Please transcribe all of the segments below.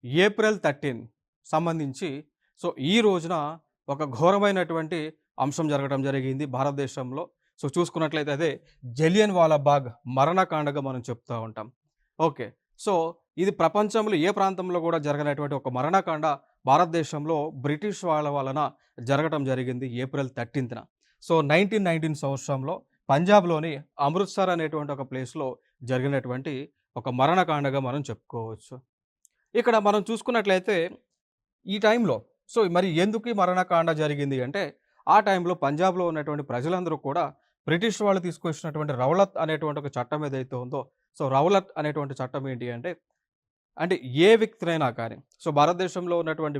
April 13 సంబంధించి ఈ రోజున ఒక ఘోరమైనటువంటి అంశం జరగడం జరిగింది భారతదేశంలో. చూసుకున్నట్లయితే అదే జలియన్ వాలాబాగ్ మరణకాండగా మనం చెప్తా ఉంటాం. ఓకే. సో, ఇది ప్రపంచంలో ఏ ప్రాంతంలో గూడా జరగనటువంటి ఒక మరణకాండ భారతదేశంలో బ్రిటిష్ వాళ్ళ వలన జరగటం జరిగింది ఏప్రిల్ 13న. 1919 సంవత్సరంలో పంజాబ్‌లోని అమృత్‌సర్ అనేటువంటి ఒక ప్లేస్‌లో జరిగినటువంటి ఒక మరణకాండగా మనం చెప్పుకోవచ్చు. ఇక్కడ మనం చూసుకున్నట్లయితే ఈ టైంలో మరి ఎందుకు ఈ మరణకాండ జరిగింది అంటే, ఆ టైంలో పంజాబ్‌లో ఉన్నటువంటి ప్రజలందరూ కూడా బ్రిటిష్ వాళ్ళు తీసుకొచ్చినటువంటి రౌలత్ అనేటువంటి ఒక చట్టం ఏదైతే ఉందో, రౌలత్ అనేటువంటి చట్టం ఏంటి అంటే, ఏ వ్యక్తినైనా కానీ, భారతదేశంలో ఉన్నటువంటి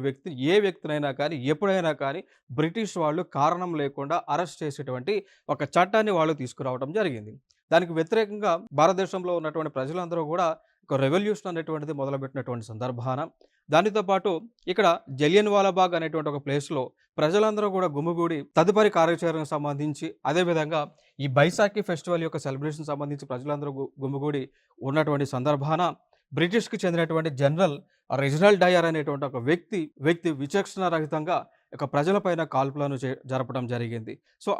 ఏ వ్యక్తినైనా కానీ, ఎప్పుడైనా కానీ బ్రిటిష్ వాళ్ళు కారణం లేకుండా అరెస్ట్ చేసేటువంటి ఒక చట్టాన్ని వాళ్ళు తీసుకురావడం జరిగింది. దానికి వ్యతిరేకంగా భారతదేశంలో ఉన్నటువంటి ప్రజలందరూ కూడా ఒక రెవల్యూషన్ అనేటువంటిది మొదలుపెట్టినటువంటి సందర్భాన, దానితో పాటు ఇక్కడ జలియన్ వాలాబాగ్ అనేటువంటి ఒక ప్లేస్‌లో ప్రజలందరూ కూడా గుమిగూడి తదుపరి కార్యాచరణకు సంబంధించి, అదేవిధంగా ఈ బైసాఖి ఫెస్టివల్ యొక్క సెలబ్రేషన్ సంబంధించి ప్రజలందరూ గుమిగూడి ఉన్నటువంటి సందర్భాన బ్రిటిష్‌కి చెందినటువంటి జనరల్ రెజినాల్డ్ డయర్ అనేటువంటి ఒక వ్యక్తి విచక్షణ రహితంగా ప్రజలపైన కాల్పులను జరపడం జరిగింది.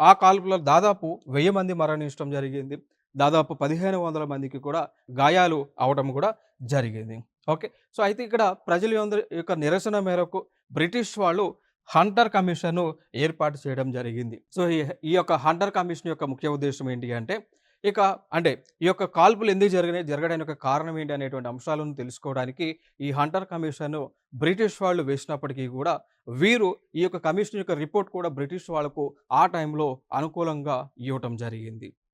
ఆ కాల్పులలో దాదాపు 1000 మంది మరణించడం జరిగింది. దాదాపు 1500 మందికి కూడా గాయాలు అవ్వడం కూడా జరిగింది. ఓకే. అయితే ఇక్కడ ప్రజలందరి యొక్క నిరసన మేరకు బ్రిటిష్ వాళ్ళు హంటర్ కమిషన్‌ను ఏర్పాటు చేయడం జరిగింది. ఈ ఈ యొక్క హంటర్ కమిషన్ యొక్క ముఖ్య ఉద్దేశ్యం ఏంటి అంటే, ఇక అంటే ఈ యొక్క కాల్పులు ఎందుకు జరిగినాయి, జరగడానికి యొక్క కారణం ఏంటి అనేటువంటి అంశాలను తెలుసుకోవడానికి ఈ హంటర్ కమిషన్‌ను బ్రిటిష్ వాళ్ళు వేసినప్పటికీ కూడా, వీరు ఈ యొక్క కమిషన్ యొక్క రిపోర్ట్ కూడా బ్రిటిష్ వాళ్ళకు ఆ టైంలో అనుకూలంగా ఇవ్వటం జరిగింది.